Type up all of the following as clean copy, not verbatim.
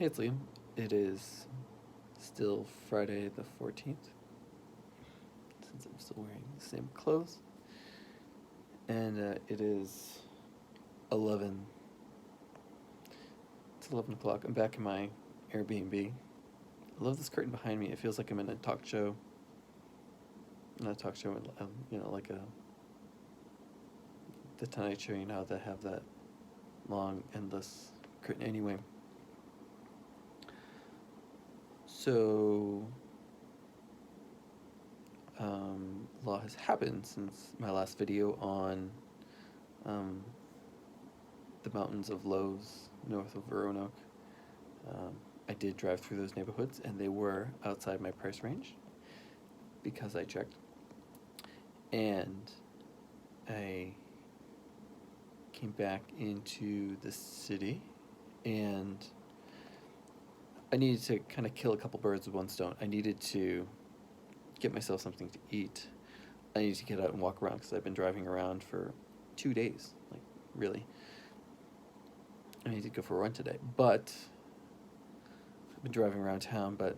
Hey, it's Liam. It is still Friday the 14th, since I'm still wearing the same clothes. And it is 11. It's 11 o'clock. I'm back in my Airbnb. I love this curtain behind me. It feels like I'm in a talk show. Not a talk show, like The Tonight Show, they have that long, endless curtain. Anyway. So, a lot has happened since my last video on the mountains of Lowe's north of Roanoke. I did drive through those neighborhoods, and they were outside my price range because I checked. And I came back into the city, and I needed to kind of kill a couple birds with one stone. I needed to get myself something to eat. I needed to get out and walk around because I've been driving around for 2 days, really. I need to go for a run today, but I've been driving around town, but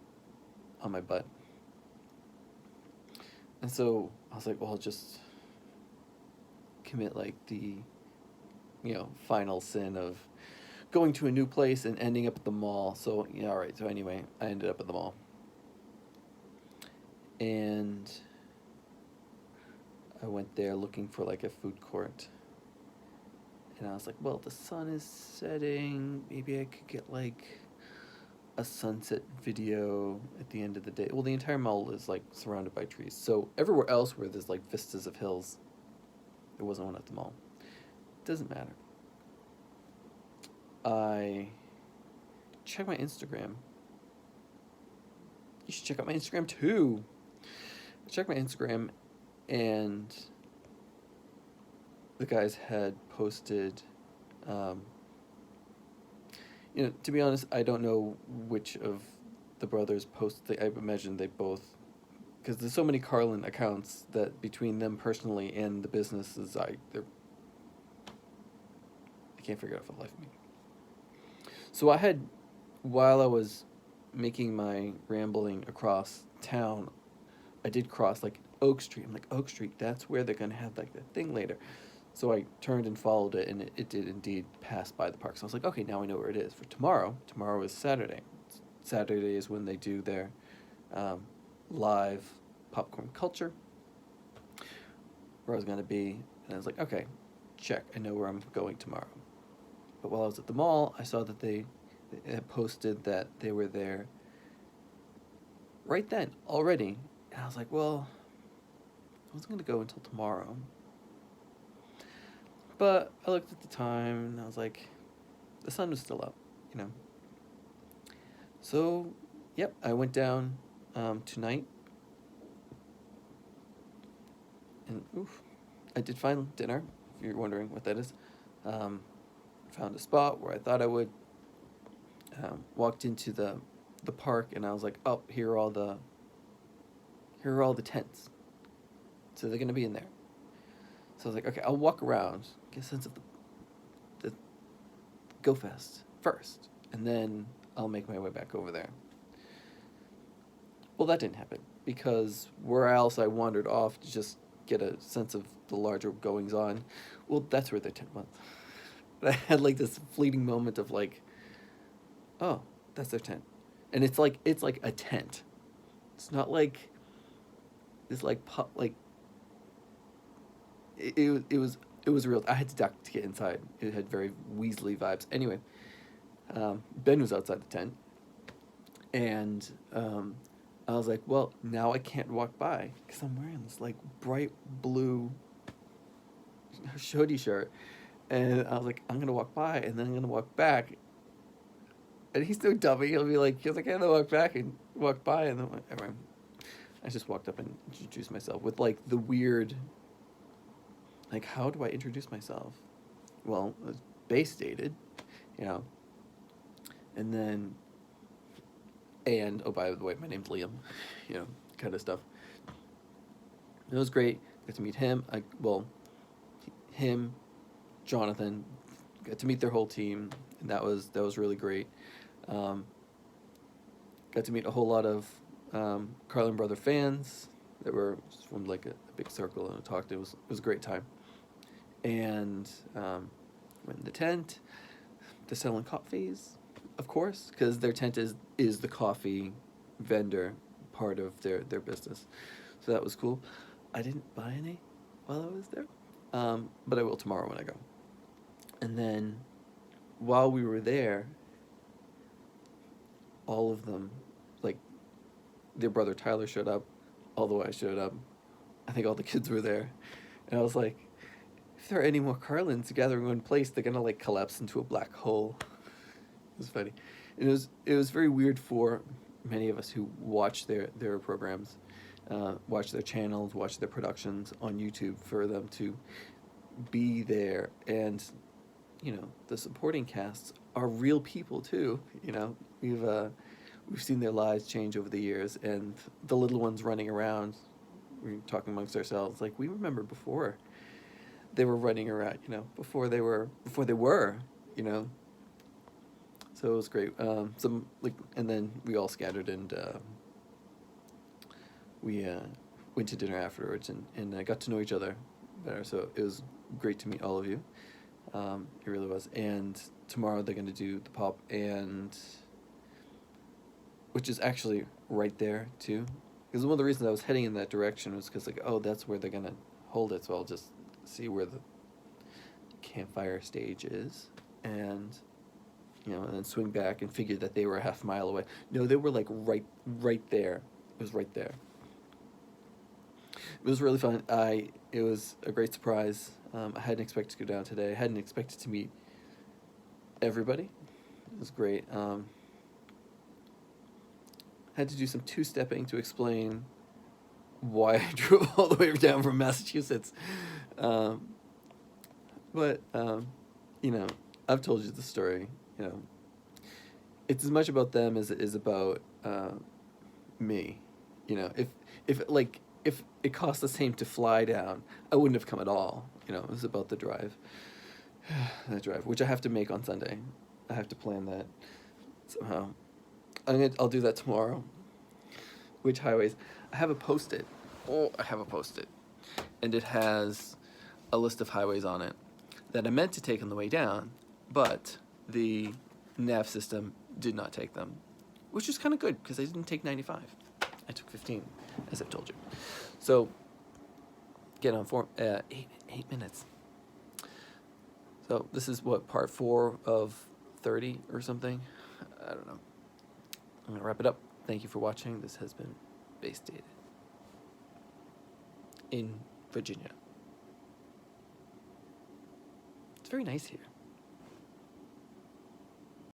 on my butt. And so I was like, well, I'll just commit the final sin of going to a new place and ending up at the mall. So, all right. So anyway, I ended up at the mall. And I went there looking for a food court. And I was like, well, the sun is setting. Maybe I could get a sunset video at the end of the day. Well, the entire mall is surrounded by trees. So everywhere else where there's vistas of hills, there wasn't one at the mall. Doesn't matter. I check my Instagram. You should check out my Instagram too. I checked my Instagram, and the guys had posted, to be honest, I don't know which of the brothers posted. I imagine they both, because there's so many Carlin accounts that between them personally and the businesses, I can't figure it out for the life of me. So while I was making my rambling across town, I did cross Oak Street. I'm like, Oak Street, that's where they're gonna have that thing later. So I turned and followed it, and it did indeed pass by the park. So I was like, okay, now I know where it is. For tomorrow is Saturday. Saturday is when they do their live popcorn culture, where I was gonna be, and I was like, okay, check, I know where I'm going tomorrow. But while I was at the mall, I saw that they had posted that they were there right then, already. And I was like, well, I wasn't going to go until tomorrow. But I looked at the time, and I was like, the sun was still up, So, yep, I went down tonight. And, I did find dinner, if you're wondering what that is. Found a spot where I thought I would. Walked into the park, and I was like, oh, here are all the tents. So they're going to be in there. So I was like, okay, I'll walk around, get a sense of the Go Fest first, and then I'll make my way back over there. Well, that didn't happen, because where else I wandered off to just get a sense of the larger goings-on, well, that's where the tent was. I had this fleeting moment of oh, that's their tent. And it's like a tent. It's not this it was real. I had to duck to get inside. It had very Weasley vibes. Anyway, Ben was outside the tent, and I was like, well, now I can't walk by because I'm wearing this bright blue hoodie shirt, and I was like, I'm gonna walk by, and then I'm gonna walk back. And he's no dummy. He'll be like, I'm gonna walk back and walk by, and then anyway, I just walked up and introduced myself with the weird. How do I introduce myself? Well, I was base dated, and then, oh, by the way, my name's Liam, kind of stuff. It was great. Got to meet him. Him, Jonathan, got to meet their whole team, and that was really great. Um, got to meet a whole lot of Carlin Brother fans that were formed like a big circle and talked. It was a great time. And went in the tent. They're selling coffees, of course, because their tent is the coffee vendor part of their business. So that was cool. I didn't buy any while I was there, but I will tomorrow when I go. And then while we were there, all of them, like their brother Tyler showed up, although I showed up. I think all the kids were there. And I was like, if there are any more Carlins gathering in one place, they're gonna like collapse into a black hole. It was funny. And it was very weird for many of us who watch their programs, watch their channels, watch their productions on YouTube, for them to be there. And the supporting casts are real people too. We've seen their lives change over the years, and the little ones running around. We're talking amongst ourselves, like, we remember before they were running around, before they were, you know. So it was great. And then we all scattered, and we went to dinner afterwards, and got to know each other better. So it was great to meet all of you. It really was. And tomorrow they're going to do the pop, and which is actually right there too. Because one of the reasons I was heading in that direction was because, like, oh, that's where they're going to hold it. So I'll just see where the campfire stage is, and and then swing back, and figure that they were a half mile away. No, they were like right there. It was right there. It was really fun. It was a great surprise. I hadn't expected to go down today. I hadn't expected to meet everybody. It was great. Had to do some two-stepping to explain why I drove all the way down from Massachusetts. But I've told you the story. It's as much about them as it is about me. If it cost the same to fly down, I wouldn't have come at all. It was about the drive. That drive, which I have to make on Sunday. I have to plan that somehow. I'll do that tomorrow. Which highways? I have a Post-it. Oh, I have a Post-it. And it has a list of highways on it that I meant to take on the way down, but the nav system did not take them, which is kind of good because I didn't take 95. I took 15, as I've told you. So, get on form. 8 minutes. So this is what, part 4 of 30 or something? I don't know. I'm gonna wrap it up. Thank you for watching. This has been Base Dated in Virginia. It's very nice here.